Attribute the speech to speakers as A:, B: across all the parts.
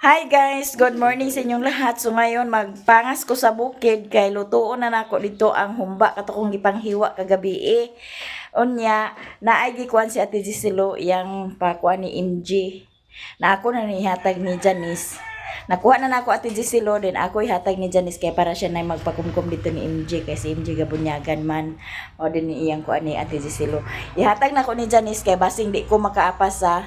A: Hi guys, good morning sa inyong lahat. So ngayon magpangas ko sa bukid kay lutuon na nako dito ang humba kato kong gipanghiwa kagabi. Unya naay gikuan si Ate Giselo yang pakuan ni MJ. Na ako na nihatag ni Janice. Nakuha na nako Ate Giselo din ako ihatag ni Janice kay para siya na magpakumkum dito ni MJ kay si MJ gabunyagan man o din ni iyang kuan ni Ate Giselo. Ihatag nako ni Janice kay basing di ko makaapas sa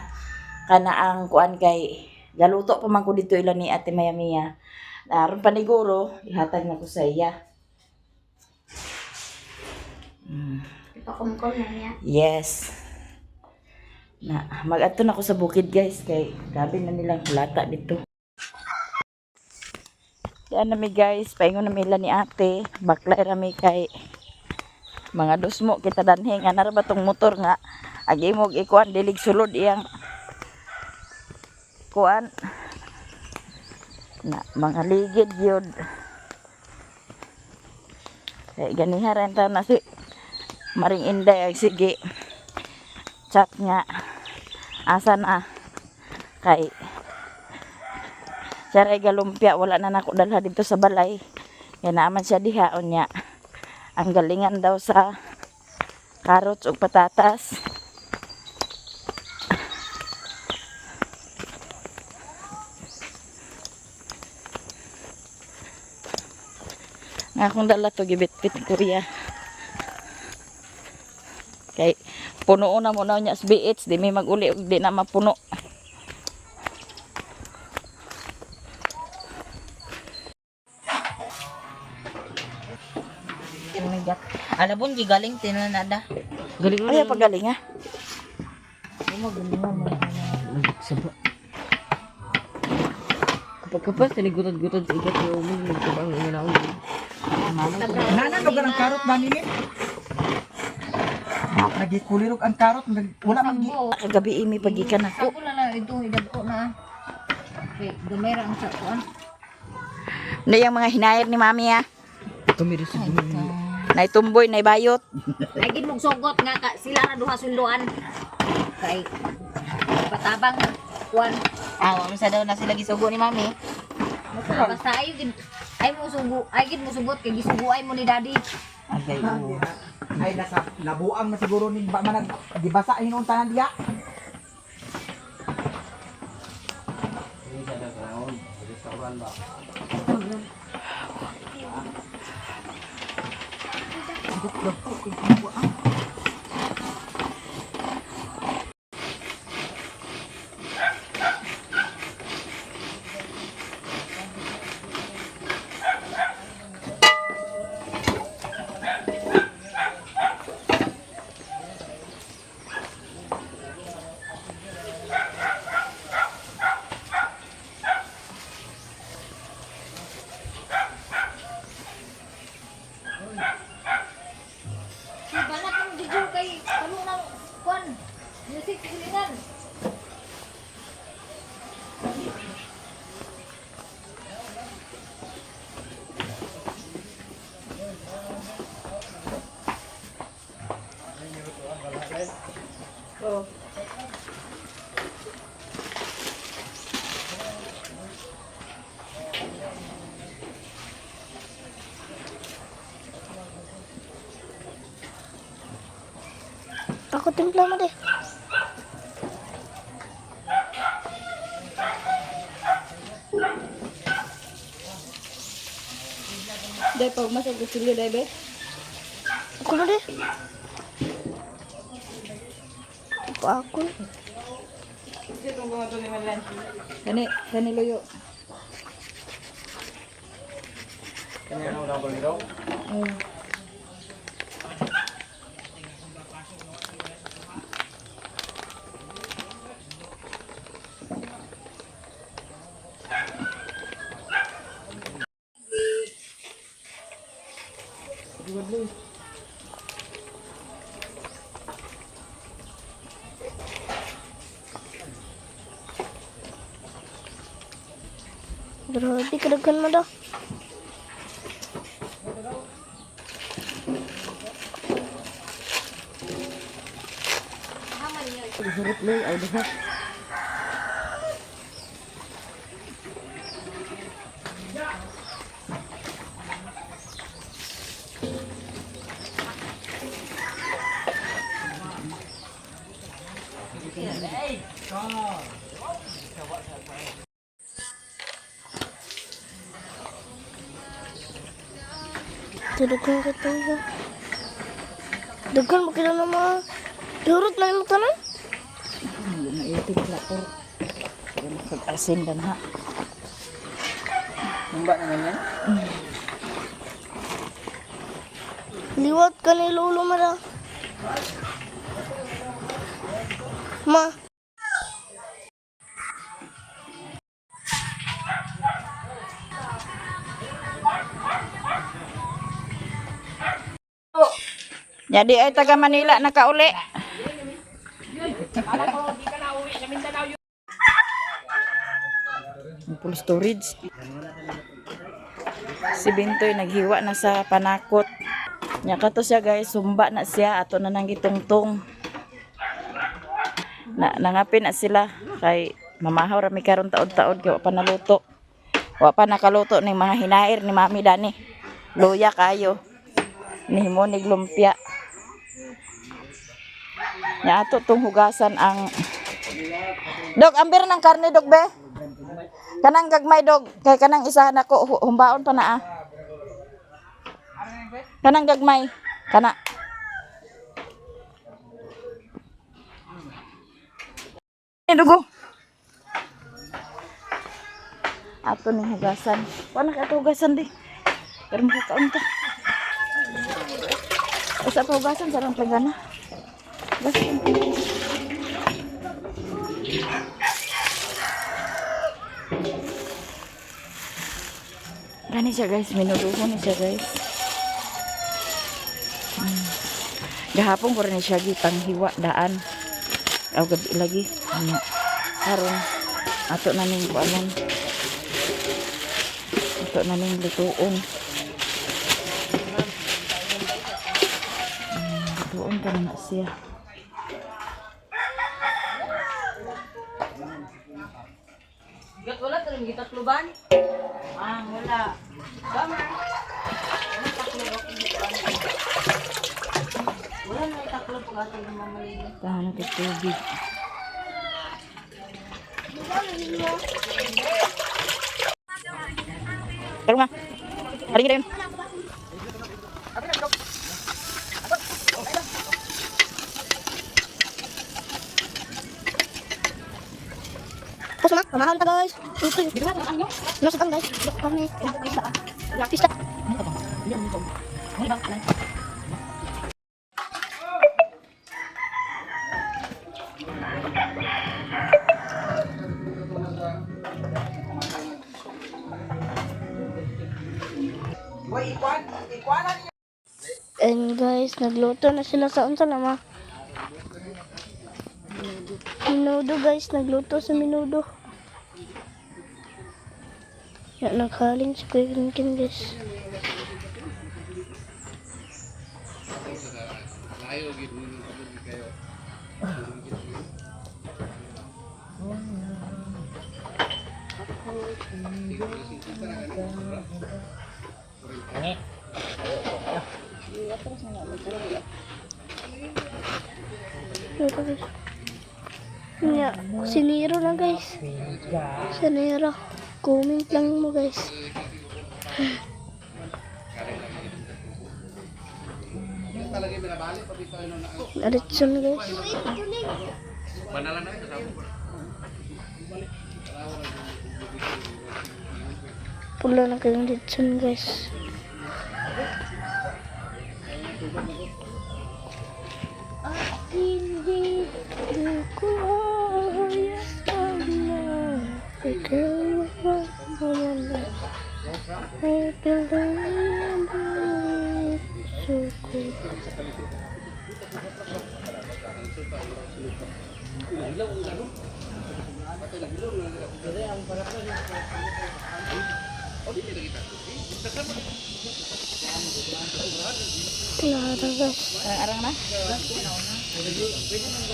A: kana ang kuan kay galuto pa man ko dito ilan ni Ate Maya Mia. Aron paniguro, ihatag na ko sa iya.
B: Ipakumkum na niya.
A: Yes. Na, mag-ato na ko sa bukid guys kay gabi na nilang kulata dito. Yan na mi guys, paingon na mila ni Ate. Baklay rami kay mga dusmo kita danhe nga nara ba tong motor nga agi mo ikuan dilig sulod iyang kuan na mga ligid yun kaya ganiha rin ta na si Maring Inday ay sige chat nga asa na kay saray galumpia wala na nako dalha dito sa balay kaya naaman siya dihaon niya ang galingan daw sa carrots ug patatas. Nga akong dala to gibit-bit Korea. Kay puno na mo na niya sa BH, di may maguli ug di na mapuno.
B: Alabon gigaling tinanada.
A: Galing ay pagaling ha.
B: Mo gumawa mo.
C: Saba. Kapag taligutod-gutod sa ikat yung umig, nagkabang inanaw.
D: Nanan lugar ang karot ba nini? Nagikulirog ang karot, wala man gi.
A: Kagabi imi pagikan ako.
B: Ako na ito idagko na. Okay, gamera ang sakuan.
A: Na yung mga hinayar ni Mami ha.
C: Tumiris sa gumin.
A: Naitumboy, naibayot.
B: Ay gid mong sugot nga sila na duha sunduan. Kay patabang kuan.
E: Misa daw na sila gisugo ni Mami.
B: Basta ayo gid ay mo sugo, ay gid mo sugot kay gisugo ay mo ni Daddy.
A: Agay oo.
D: Ay nasa nabuang na siguro ni ba man gibasa hinon tanan diya.
B: Banat ng video kay kanu na kuan. Music silingan.
E: Ako timpla mo deh.
A: Dahil pag masag gusilyo dahil be.
E: Ako mo deh. Apa aku?
A: Kani luyo.
E: Grabe, kadaghan mo daw.
C: Surut mo, ay diha.
E: Dagan ka tayo. Dagan mo kila na mga durot na yung tanan.
A: Hindi na itig lakor. Pero makag-asin dan ha.
C: Humba naman yan.
E: Liwat ka ni lolo mara. Ma.
A: Jadi ay taga Manila nakauli. Full storage. Si Bintoy naghiwa na sa panakot. Nya kato siya guys, sumba na siya ato na nang gitungtong. Nangapin na sila kay mamahaw rami karon taod-taod kay wa pa naluto. Wa pa nakaluto ning mga hinair ni Mami Dani. Luya kayo. Nihimo nig lumpia. Nya ato tong hugasan ang Dog, ambir ng karne dog be. Kanang gagmay dog, kay kanang isa nako humbaon pa na ah. Kanang gagmay, kana. Dugo. Ato ni hugasan. Wala ka hugasan di. Pero makakaon ta. Usa pa hugasan sarang planggana. Basta. Gani siya guys, minuduho ni siya guys. Gahapon ko rin siya gitang hiwa daan. Aw gabi lagi. Karon ato na ning kuanon. Ato na ning lutuon. Lutuon pa na siya.
C: Gat wala tayo kita kluban. Ah, wala. Bama. Wala na itaklo po ato ng mamalino.
A: Tahan natin tubig. Pero nga. Hari kita yun.
E: Tapos ma, pamahal ta guys. Ito yung nasa kang guys. Kami. Artista.
D: Uy, ikuanan niyo.
E: And guys, nagluto na sila sa unsa na ma. Minudo guys, nagluto sa minudo. Ya, naghaling si Kuya Kinkin guys. Ito guys. Ya, siniro na guys. Siniro. Comment lang mo guys. Aritson guys. Pula na kayong Aritson guys. Hindi ko hayaan na ikaw wala. Ay kailangan suko. Lara guys.
A: Arang na?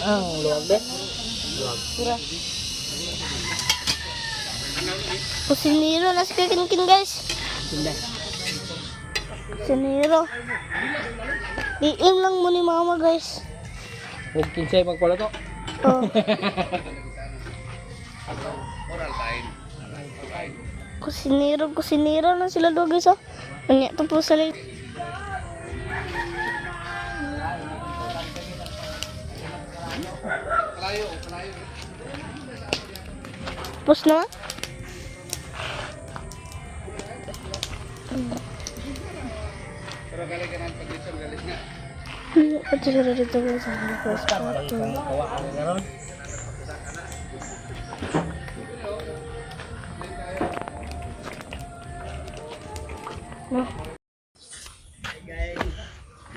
C: Ang luwag din.
A: Pura.
E: O siniro na si Kinkin guys. Siniro. Iim lang mo ni mama guys.
C: Huwag kinsay magpala to.
E: Oh. Kusiniro na sila doon guys oh. Ang ito po sa link. Tapos na? Pati sila dito guys.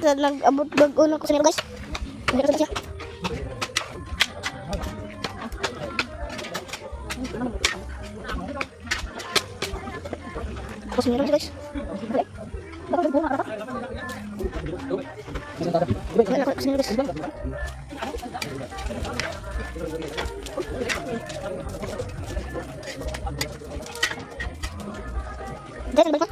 E: Nag-abot bago na ko sa nila guys. Nag-abot siya. Tapos nila guys. Bakit nagbuha ka? Wala ako kasi nila guys. Guys, balik ka.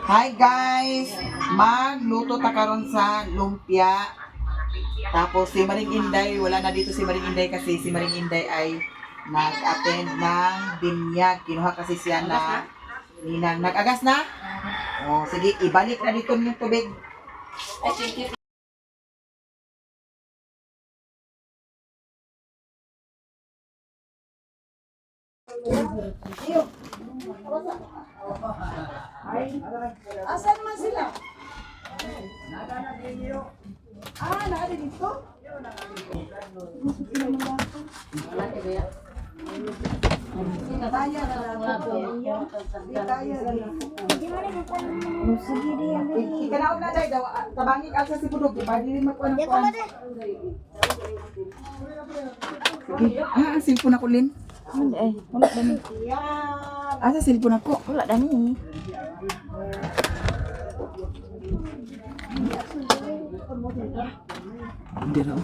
D: Hi guys! Magluto ta karon sa lumpia. Tapos si Maring Inday, wala na dito si Maring Inday kasi si Maring Inday ay nag-attend ng binyag. Kinuha kasi siya na ninang. Nag-agas na? O sige, ibalik na dito yung tubig. Asan man sila? Naada dito? Ikanaog na dahil tabangin ka sa sipudog. Ibadi rin magkuhan ng kuhan. Sige. Silpon ako, Lin.
A: Wala dani.
D: Asa silpon ako?
A: Wala dani.
D: Hindi raw.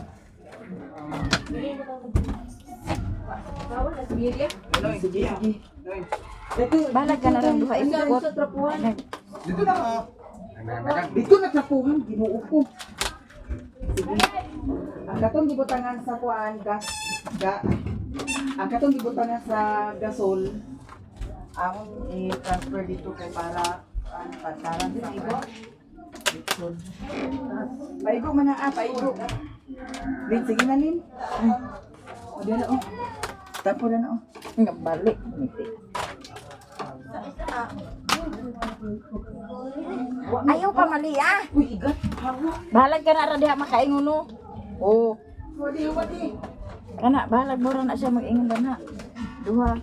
D: Sige.
A: Balag ka na lang duha ikot.
D: Dito na nga. Dito na trapuhan, ginuo ko. Sige. Ang katong gibutangan sa kuan ang katong gibutangan sa gasol ang i-transfer dito kay para pantaran sa ibo. Paigo man na paigo. Lin, sige na Lin. O diyan na Tapo na na
A: Nga balik. Ayaw pa mali ah.
D: Uy, igat. Hawa.
A: Balag ka na ra diha makaingon no. Oh.
D: Wadi.
A: Kana balag mo ra na siya mag-ingon na. Duha.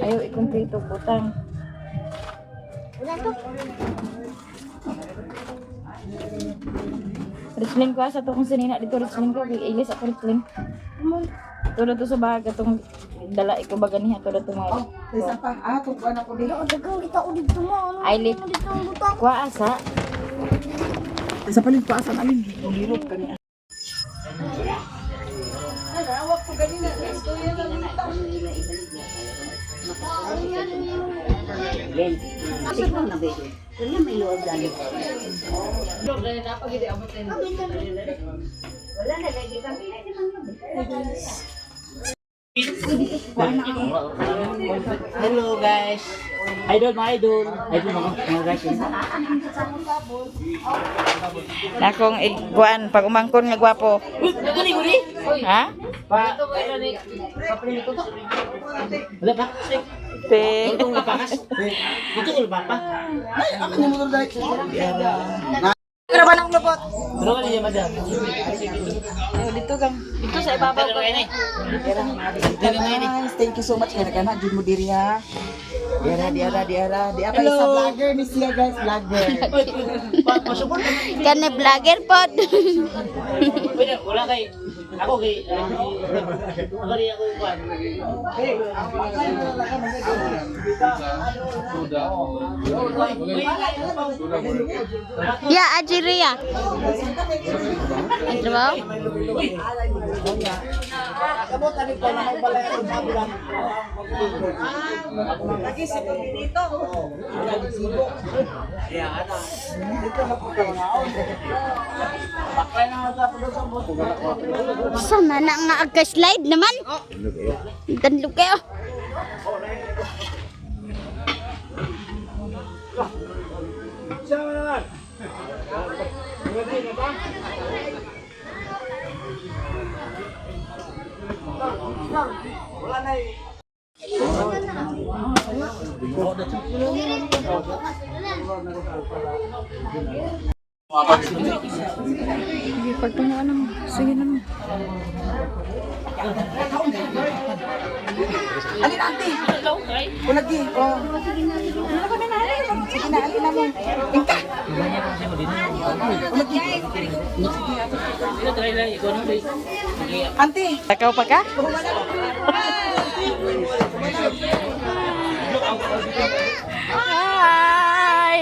A: Ayaw ikumpleto putang.
E: Wala to.
A: Rislin ko sa to kung sinina dito Rislin ko kay ilis ako Rislin. Tulo to sa baga tong dala ko baga niya tulo to mga.
D: Oh, isa pa. Tukuan ako dito.
E: Dagang kita ulit mo.
A: Ailit.
E: Dito ang butang.
A: Kuha asa.
D: Isa pa Lin, paasan alin. Ulirot ka niya.
C: Hello guys. Idol mga guys.
A: Nakong iguan pag umangkon nga gwapo. Ha?
C: Wala pa?
A: Te.
C: Ito nga pakas. Ito nga pa.
A: Grabe nang lubot.
C: Ano ka niya madam?
A: Dito kang dito sa ibabaw ko.
D: Guys, thank you so much. Kaya nagana, dyan mo diri ha. Diara. Di apa isa vlogger ni siya guys, vlogger.
E: Kani vlogger pod.
C: Wala kay
F: Ako kay ako rin ako kuan.
E: Ya, Ajiria. Diba? Sana na nga agka-slide naman. Danlo kayo.
A: Sige, pagtungaan naman. Sige naman.
D: Alin, ate? Ulagi. Oh. Sige na, alin naman. Tingka. Ulagi. Ante.
A: Takaw pa ka? Hi!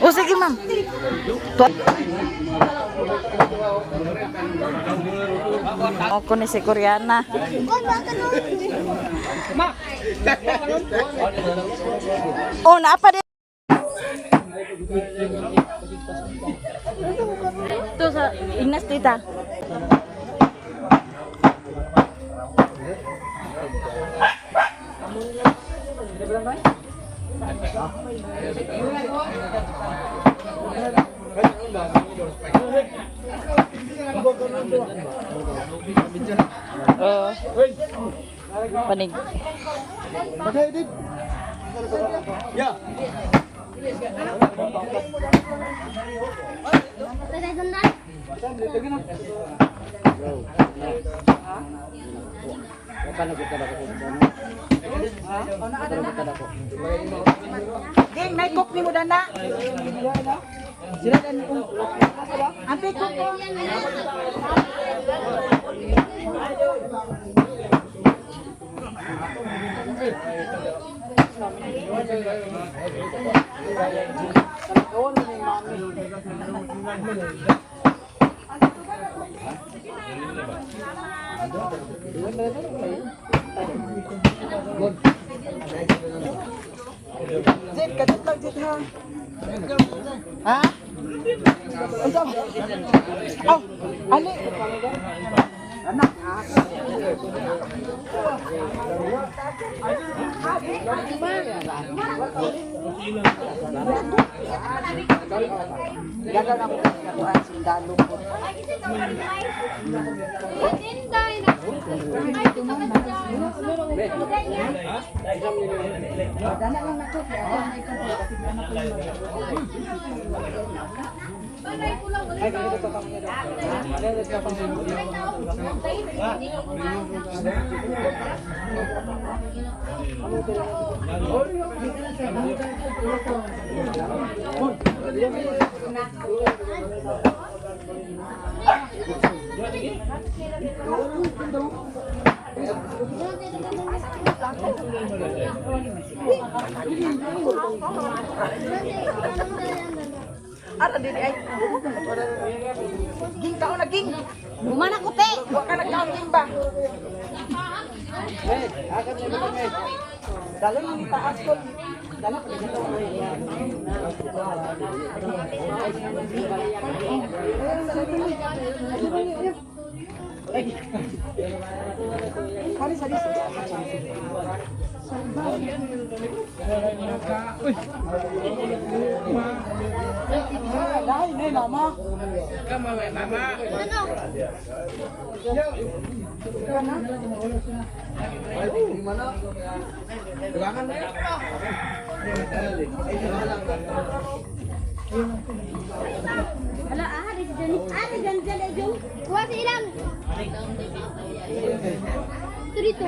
A: O sige ma'am. Ako ni si Koreana. Oh, naapa din. Ito sa Ignas tita. Panig.
D: Ding, may cook ni mo dana. Sila dan ko. Ante cook ko. Zed, kadot lang Zed ha. Ha? Unsa? Oh, ali. Anak. Dagan ako kuan sindalo ko. Ara dili ay. Ging ka na ging.
E: Gumana ko te.
D: Wa ka nagkaon ba? Dalan ni taas ko. Dalan ko dito. Hari sari. Dai, nih mama. Kamu mama. Gimana? Gelangan ya?
E: Ala ahad di jani. Ada janjan aja. Kuat hilang. dito.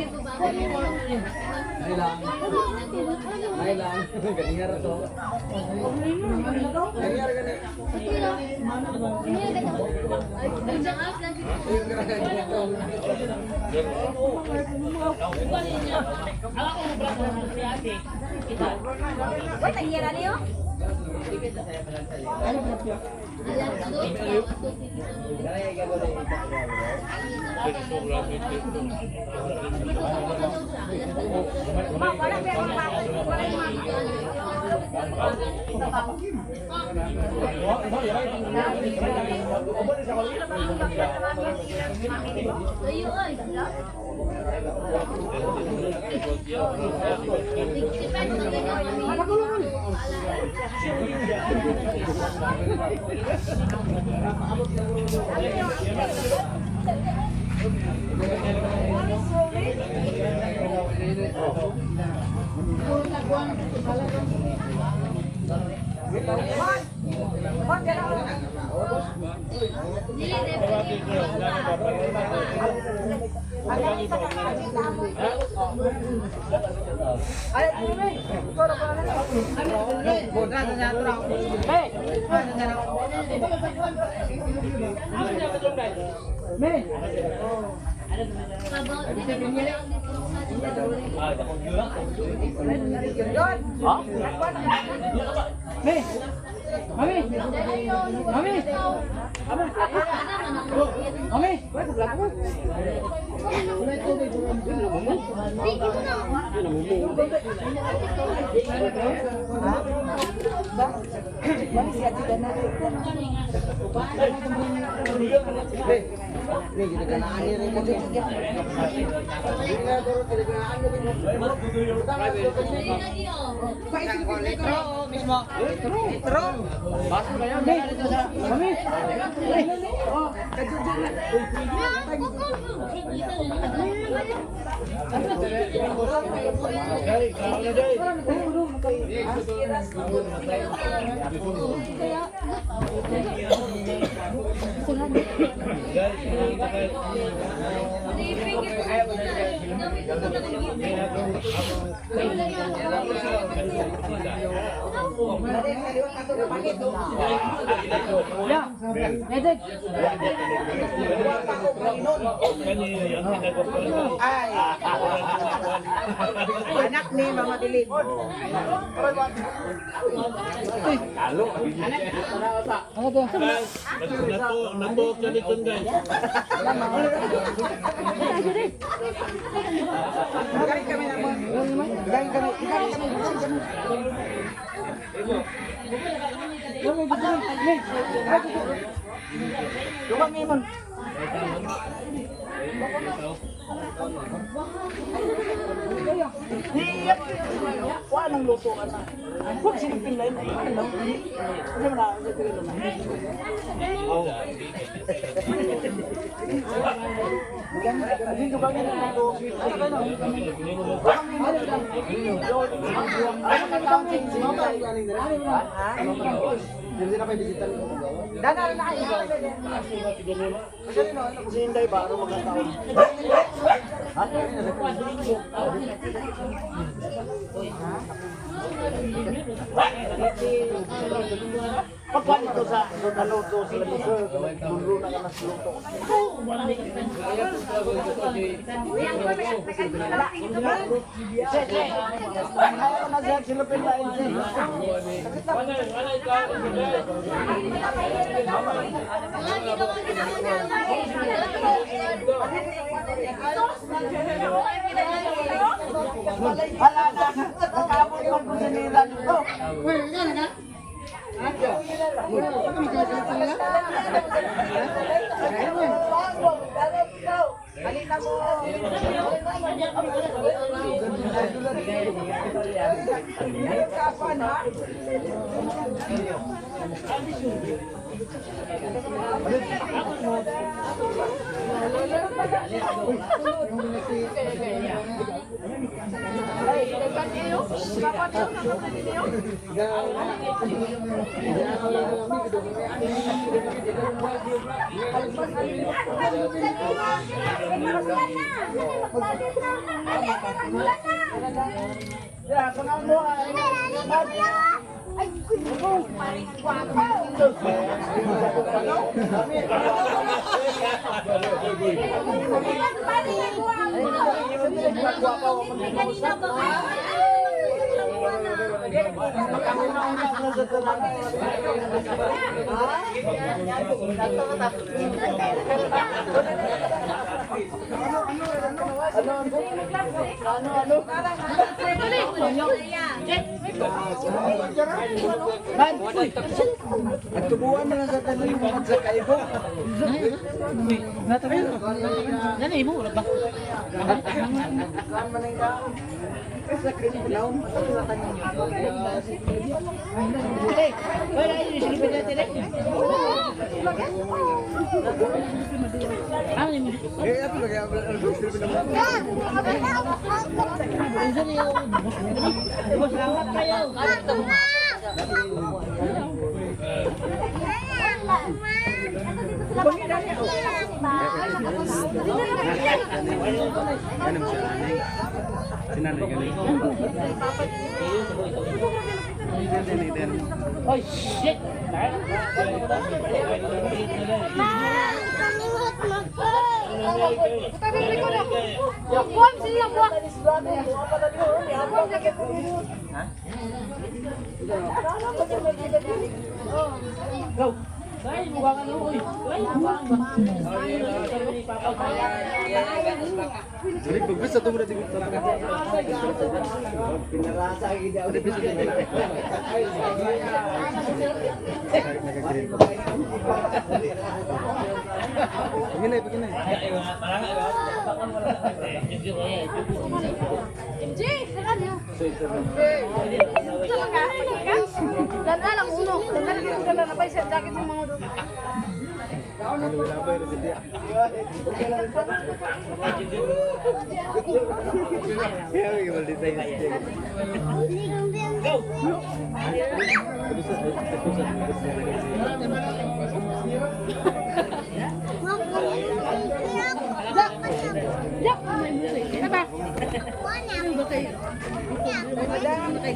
D: Ay. Anak ni Mama Dilip.
F: Natuok na dito guys.
D: Galing kami naman. Galing kami.
F: Pagkuhan ito sa naluto sila dito, dulo na lang sa luto. Sila pinlain siya. Wala na, nakapon yung kusinila dito. At tubuan mo lang sa tanin mo sa kaibo.
C: Ano ibo wala ba?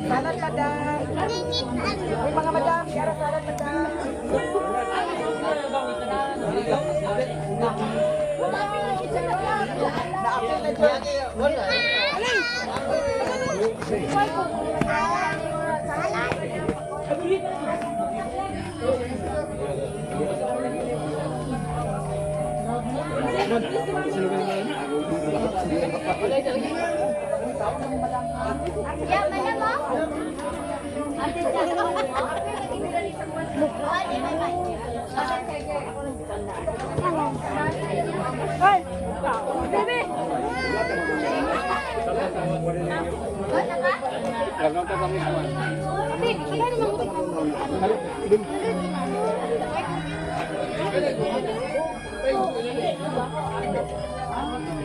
D: Salad, madam. May mga madam, yara salad, madam.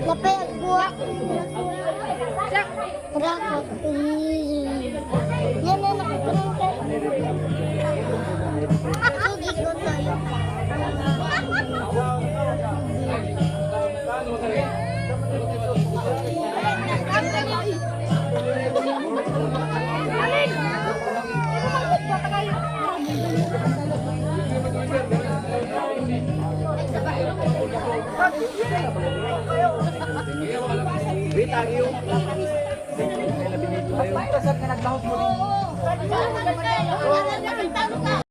E: Lapay buak. Rakot. Yan na nakapagod. Sugi ko tayo.
F: Rita, iyo.
D: Pasag na naglahok mo rin.